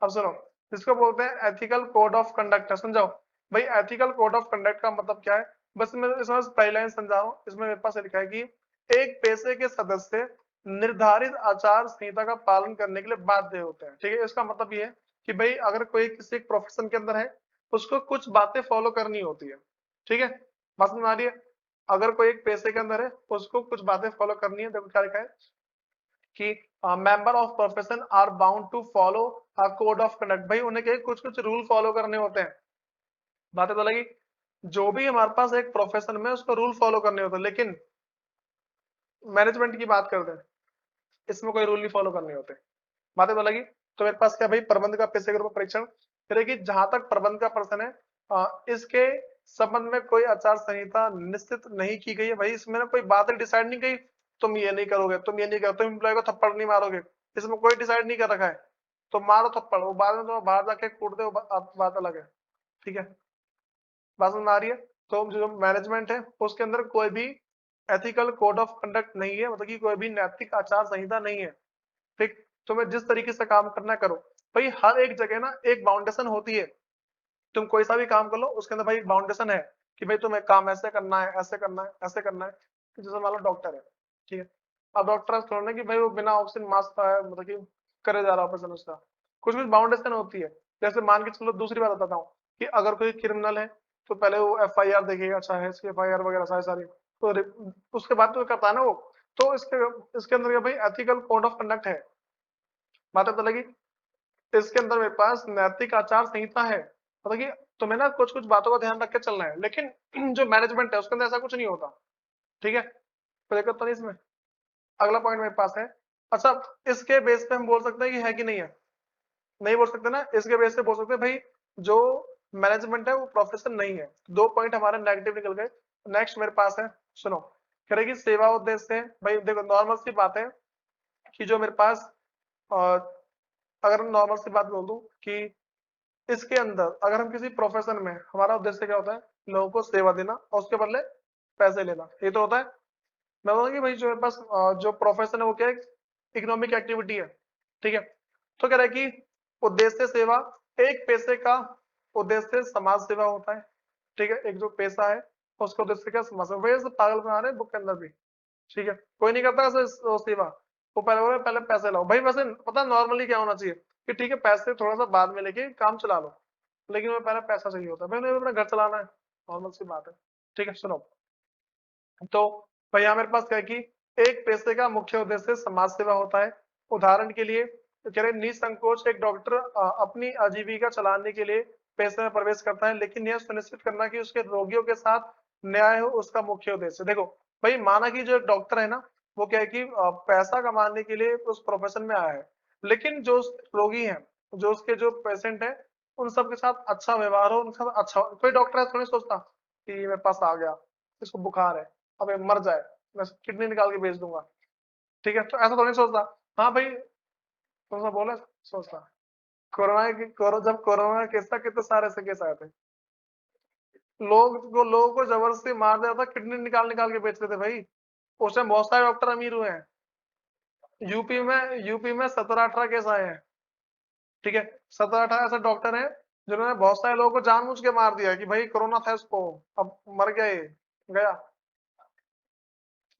अब सुनो, इसको बोलते हैं एथिकल कोड ऑफ कंडक्ट है, समझाओ। भाई एथिकल कोड ऑफ कंडक्ट का मतलब क्या है? बस मैं इसमें पहली लाइन समझा रहा हूँ। इसमें मेरे पास लिखा है कि एक पेशे के सदस्य निर्धारित आचार संहिता का पालन करने के लिए बाध्य होते हैं। ठीक है। इसका मतलब ये है कि भाई अगर कोई किसी प्रोफेशन के अंदर है, उसको कुछ बातें फॉलो करनी होती है। ठीक है। बात समझ आ रही है? अगर कोई एक पेशे के अंदर है, उसको कुछ बातें फॉलो करनी है। देखो क्या लिखा है कि member of profession are bound to follow a code of conduct. भाई उन्हें क्या कुछ कुछ रूल फॉलो करने होते हैं। बातें तो लगी। जो भी हमारे पास एक प्रोफेशन में, उसको रूल फॉलो करने होते हैं। लेकिन मैनेजमेंट की बात करते हैं, इसमें कोई रूल नहीं फॉलो करने होते। बातें तो लगी। तो मेरे पास क्या भाई, प्रबंध का पेशे के रूप में परीक्षण करेगी। जहां तक प्रबंध का प्रश्न है, इसके संबंध में कोई आचार संहिता निश्चित नहीं की गई है। भाई इसमें ना कोई बात डिसाइड नहीं की, तुम ये नहीं करोगे, तुम ये नहीं करोगे, तुम एम्प्लॉय को थप्पड़ नहीं मारोगे, इसमें कोई डिसाइड नहीं कर रखा है। तो मारो थप्पड़, वो बाद में तो बाहर जाके कूट दे, वो बात अलग है। ठीक है। बात समझ में आ रही है? तो जो मैनेजमेंट है, उसके अंदर कोई भी एथिकल कोड ऑफ कंडक्ट नहीं है, मतलब कि कोई भी नैतिक आचार संहिता नहीं है। ठीक। तुम्हें जिस तरीके से काम करना है करो। भाई हर एक जगह ना एक बाउंडेशन होती है। तुम कोई सा भी काम कर लो, उसके अंदर भाई एक बाउंडेशन है कि भाई तुम्हें काम ऐसे करना है, ऐसे करना है, ऐसे करना है। कि जैसे मान लो डॉक्टर है। ठीक है। अब डॉक्टर थोड़ा ना कि भाई वो बिना ऑक्सीजन मास्क का है, मतलब कि करे जा रहा ऑपरेशन उसका। कुछ कुछ बाउंडेशन होती है। जैसे मान के चलो, दूसरी बात बताता हूँ कि अगर कोई क्रिमिनल है, तो पहले वो FIR देखेगा, चाहे इसकी FIR वगैरह सारी सारी, तो उसके बाद तो करता है ना वो। तो इसके इसके अंदर क्या भाई, एथिकल कोड ऑफ कंडक्ट है। बात पता लगी। इसके अंदर मेरे पास नैतिक आचार संहिता है, मतलब कि तुम्हें ना कुछ कुछ बातों का ध्यान रख के चलना है। लेकिन जो मैनेजमेंट है, उसके अंदर ऐसा कुछ नहीं होता। ठीक है। कोई दिक्कत तो नहीं इसमें। अगला पॉइंट मेरे पास है। अच्छा, इसके बेस पे हम बोल सकते हैं कि है कि नहीं है? नहीं बोल सकते ना, इसके बेस पे बोल सकते हैं भाई जो मैनेजमेंट है वो प्रोफेशन नहीं है। दो पॉइंट हमारे नेगेटिव निकल गए। नेक्स्ट मेरे पास है, सुनो। करेगी सेवा उद्देश्य से। भाई देखो नॉर्मल सी बात है कि जो मेरे पास, अ, अगर नॉर्मल सी बात बोल दूं कि इसके अंदर अगर हम किसी प्रोफेशन में, हमारा उद्देश्य क्या होता है? लोगों को सेवा देना और उसके बदले पैसे लेना, ये तो होता है। मैं बोलूँगा कि भाई जो मेरे पास जो प्रोफेशन है वो क्या है? इकोनॉमिक एक्टिविटी है। ठीक है। तो कह रहा है कि उद्देश्य सेवा, एक पैसे का उद्देश्य समाज सेवा होता है। ठीक है। एक जो पैसा है, उसका उद्देश्य क्या? समाज सेवा। वैसे पागल बना रहे हैं बुक के अंदर भी। ठीक है। कोई नहीं करता ऐसे सेवा। वो पहले बोले पहले पैसे लाओ। भाई वैसे पता नॉर्मली क्या होना चाहिए कि ठीक है पैसे थोड़ा सा बाद में लेके काम चला लो, लेकिन वो पहले पैसा चाहिए होता है। भाई उन्हें अपना घर चलाना है, नॉर्मल सी बात है। ठीक है। सुनो, तो भाई यहाँ मेरे पास क्या है कि एक पैसे का मुख्य उद्देश्य समाज सेवा होता है। उदाहरण के लिए तो कह रहे निसंकोच एक डॉक्टर अपनी आजीविका चलाने के लिए पैसे में प्रवेश करता है, लेकिन यह सुनिश्चित करना कि उसके रोगियों के साथ न्याय हो, उसका मुख्य उद्देश्य। देखो भाई, माना कि जो डॉक्टर है ना, वो क्या है कि पैसा कमाने के लिए उस प्रोफेशन में आया है, लेकिन जो रोगी है, जो उसके जो पेशेंट है, उन सब के साथ अच्छा व्यवहार हो, उनके साथ अच्छा कोई डॉक्टर है थोड़ी सोचता कि मेरे पास आ गया, इसको बुखार है, अबे मर जाए, मैं किडनी निकाल के बेच दूंगा। ठीक है। तो ऐसा तो नहीं सोचता। हाँ भाई, तुम सब बोले सोचता। जब कोरोना के केस था, कितने सारे ऐसे केस आए थे। लोगों को जबरदस्ती मार दिया था, किडनी निकाल निकाल के बेच रहे थे भाई। उस टाइम बहुत सारे डॉक्टर अमीर हुए हैं। यूपी में 17-18 केस आए हैं, ठीक है। 17-18 ऐसे डॉक्टर हैं जिन्होंने बहुत सारे लोगों को जानबूझ के मार दिया कि भाई कोरोना था इसको, अब मर गए, गया।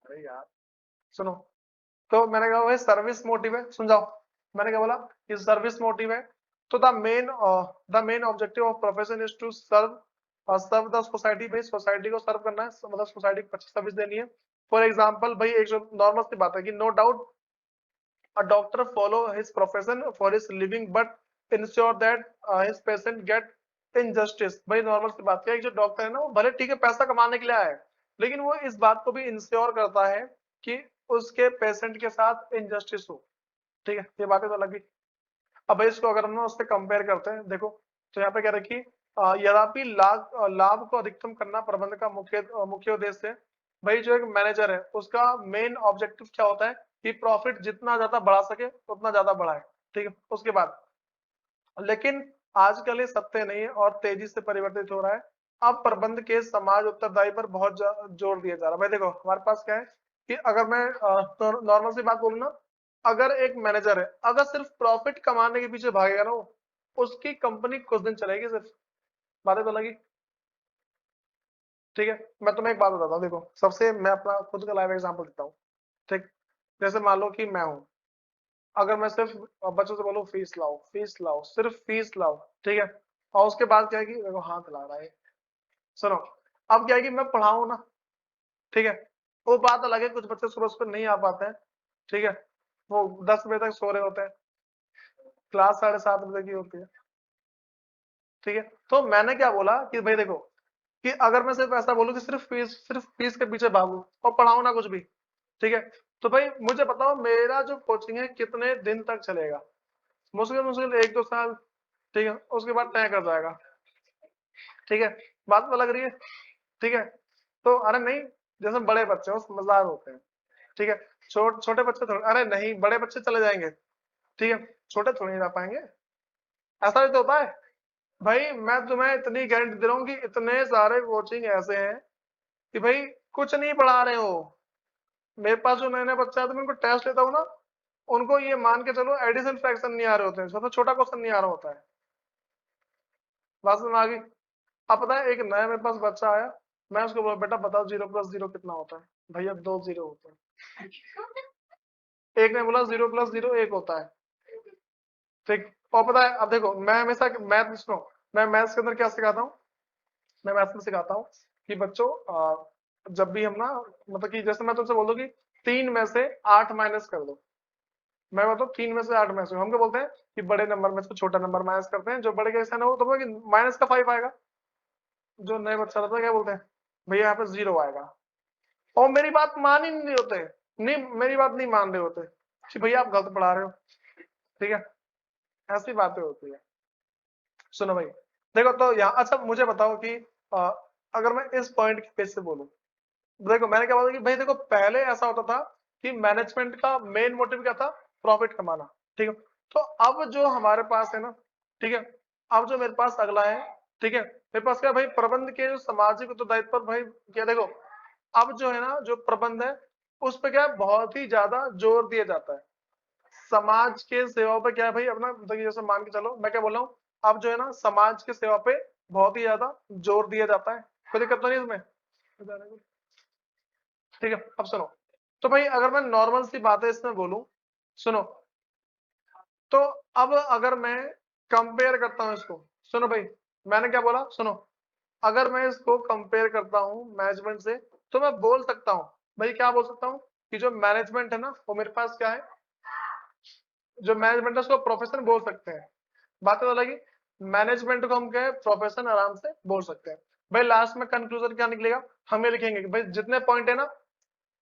अरे यार सुनो, तो मैंने कहा भाई सर्विस मोटिव है, सुन जाओ। मैंने क्या बोला कि सर्विस मोटिव है। तो the main objective of profession is to serve the society. भाई सोसाइटी को सर्व करना है, मतलब सोसाइटी को अच्छी सर्विस देनी है। फॉर एग्जाम्पल भाई एक जो नॉर्मल सी बात है कि no doubt a doctor follow his profession for his living but ensure that his patient get injustice। भाई नॉर्मल सी बात है, एक जो डॉक्टर है ना वो भले ठीक है पैसा कमाने के लिए आया है, लेकिन वो इस बात को भी इंश्योर करता है कि उसके पेशेंट के साथ इनजस्टिस हो, ठीक है। ये बातें तो लगी। अब भाई इसको अगर हम ना उससे कंपेयर करते हैं, देखो तो यहाँ पे क्या रखी, यद्यपि लाभ को अधिकतम करना प्रबंधन का मुख्य उद्देश्य है। भाई जो एक मैनेजर है उसका मेन ऑब्जेक्टिव क्या होता है कि प्रॉफिट जितना ज्यादा बढ़ा सके उतना ज्यादा बढ़ाए, ठीक है। उसके बाद लेकिन आजकल ये सत्य नहीं है और तेजी से परिवर्तित हो रहा है। अब प्रबंध के समाज उत्तरदायी पर बहुत जोर दिया जा रहा है। भाई देखो हमारे पास क्या है कि अगर मैं नॉर्मल सी बात बोलूँ ना, अगर एक मैनेजर है अगर सिर्फ प्रॉफिट कमाने के पीछे भागेगा ना वो, उसकी कंपनी कुछ दिन चलेगी सिर्फ, बातें तो लगी, ठीक है। मैं तुम्हें एक बात बताता हूँ, देखो सबसे मैं अपना खुद का लाइव एग्जांपल देता हूँ, ठीक। जैसे मान लो कि मैं हूँ, अगर मैं सिर्फ बच्चों से बोलूँ फीस लाओ सिर्फ फीस लाओ, ठीक है। और उसके बाद क्या है कि देखो हाथ ला रहा है, सुनो। अब क्या है कि मैं पढ़ाऊँ ना, ठीक है। वो बात अलग है, कुछ बच्चे सुबह सुबह नहीं आ पाते हैं, ठीक है। वो 10 बजे तक सो रहे होते हैं, क्लास 7:30 बजे की होती है, ठीक है। तो मैंने क्या बोला कि भाई देखो कि अगर मैं सिर्फ ऐसा बोलूँ कि सिर्फ फीस के पीछे भागू और पढ़ाऊँ ना कुछ भी, ठीक है। तो भाई मुझे बताओ मेरा जो कोचिंग है कितने दिन तक चलेगा, मुश्किल मुश्किल 1-2 साल, ठीक है। उसके बाद तय कर जाएगा, ठीक है। बात तो लग रही है, ठीक है। तो अरे नहीं, जैसे बड़े बच्चे हैं वो समझदार होते हैं, ठीक है। छोटे बच्चे थोड़े, अरे नहीं बड़े बच्चे चले जाएंगे, ठीक है, छोटे थोड़े नहीं रह पाएंगे, ऐसा भी तो होता है। भाई मैं तुम्हें इतनी गारंटी दे रहा हूँ कि इतने सारे कोचिंग ऐसे हैं कि भाई कुछ नहीं पढ़ा रहे हो। मेरे पास जो नए नए बच्चे आते हैं मैं उनको टेस्ट लेता हूँ ना, उनको ये मान के चलो एडिशन फ्रैक्शन नहीं आ रहे होते हैं, सबसे छोटा क्वेश्चन नहीं आ रहा होता है। बात में आ गई। अब पता है एक नया मेरे पास बच्चा आया, मैं उसको बोला बेटा बताओ 0+0 कितना होता है, भैया 2 0 होते हैं। एक ने बोला 0+0 1 होता है, ठीक। और पता है अब देखो मैं हमेशा मैथ सुनो, मैं मैथ्स के अंदर क्या सिखाता हूँ, मैं मैथ्स में सिखाता हूँ कि बच्चों जब भी हम ना, मतलब कि जैसे मैं तुमसे बोल दूं कि 3 में से 8 माइनस कर दो, मैं बताऊँ 3 में से 8 माइनस, हम क्या बोलते हैं कि बड़े नंबर में से छोटा नंबर माइनस करते हैं, जो बड़े का हिस्सा ना हो तो बोले कि माइनस का 5 आएगा। जो नए बच्चा रहता है क्या बोलते हैं, भैया यहाँ पे 0 आएगा। और मेरी बात मान ही नहीं होते, नहीं मेरी बात नहीं मान रहे होते कि भैया आप गलत पढ़ा रहे हो, ठीक है। ऐसी बातें होती है। सुनो भाई देखो तो यहाँ अच्छा मुझे बताओ कि अ, अगर मैं इस पॉइंट के बेस से बोलूं, देखो मैंने क्या बोला कि भाई देखो पहले ऐसा होता था कि मैनेजमेंट का मेन मोटिव क्या था, प्रॉफिट कमाना, ठीक है। तो अब जो हमारे पास है ना, ठीक है, अब जो मेरे पास अगला है, ठीक है, मेरे पास क्या है भाई प्रबंध के जो सामाजिक उत्तरदायित्व पर भाई क्या देखो, अब जो है ना जो प्रबंध है उस पे क्या है बहुत ही ज्यादा जोर दिया जाता है। समाज के सेवा पे क्या है भाई अपना, देखिए जैसे मान के चलो मैं क्या बोल रहा हूँ, अब जो है ना समाज के सेवा पे बहुत ही ज्यादा जोर दिया जाता है, कोई दिक्कत तो नहीं इसमें, ठीक है। अब सुनो, तो भाई अगर मैं नॉर्मल सी बातें इसमें बोलूं, सुनो, तो अब अगर मैं कंपेयर करता हूं इसको, सुनो भाई मैंने क्या बोला, सुनो, अगर मैं इसको कंपेयर करता हूं मैनेजमेंट से, तो मैं बोल सकता हूं, भाई क्या बोल सकता हूं कि जो मैनेजमेंट है ना वो मेरे पास क्या है, जो मैनेजमेंट है उसको प्रोफेशन बोल सकते हैं। बात तो लगी, मैनेजमेंट को हम क्या है प्रोफेशन आराम से बोल सकते हैं। भाई लास्ट में कंक्लूजन क्या निकलेगा, हम ये लिखेंगे कि भाई जितने पॉइंट है ना,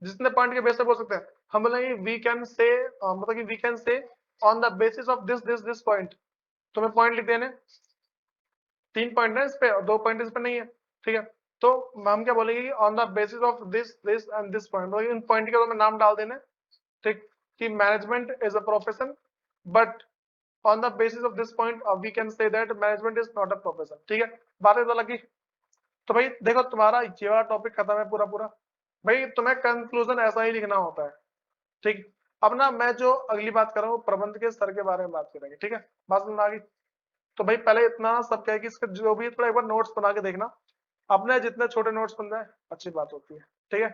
जितने पॉइंट के बेस पे बोल सकते हैं, हम बोलेंगे वी कैन से, मतलब कि we can say on the basis of this point. तुम्हें पॉइंट लिख देने, 3 पॉइंट है इस पे और 2 पॉइंट इस पे नहीं है, ठीक है। तो हम क्या बोलेंगे कि on the basis of this and this point, मतलब इन पॉइंट के तो नाम डाल देने, ठीक, कि management is a profession but on the basis of this point we can say that management is not a profession, ठीक है। बातें तो लगी। तो भाई देखो तुम्हारा ये वाला टॉपिक खत्म है पूरा पूरा, भाई तुम्हें कंक्लूजन ऐसा ही लिखना होता है। ठीक। अब ना मैं जो अगली बात कर रहा हूँ प्रबंध के स्तर के बारे में बात करेंगे, ठीक है। बात समझ में आ गई। तो भाई पहले इतना सब क्या है कि इसका जो भी थोड़ा एक बार नोट्स बना के देखना, अपने जितने छोटे नोट्स बन जाए अच्छी बात होती है, ठीक है।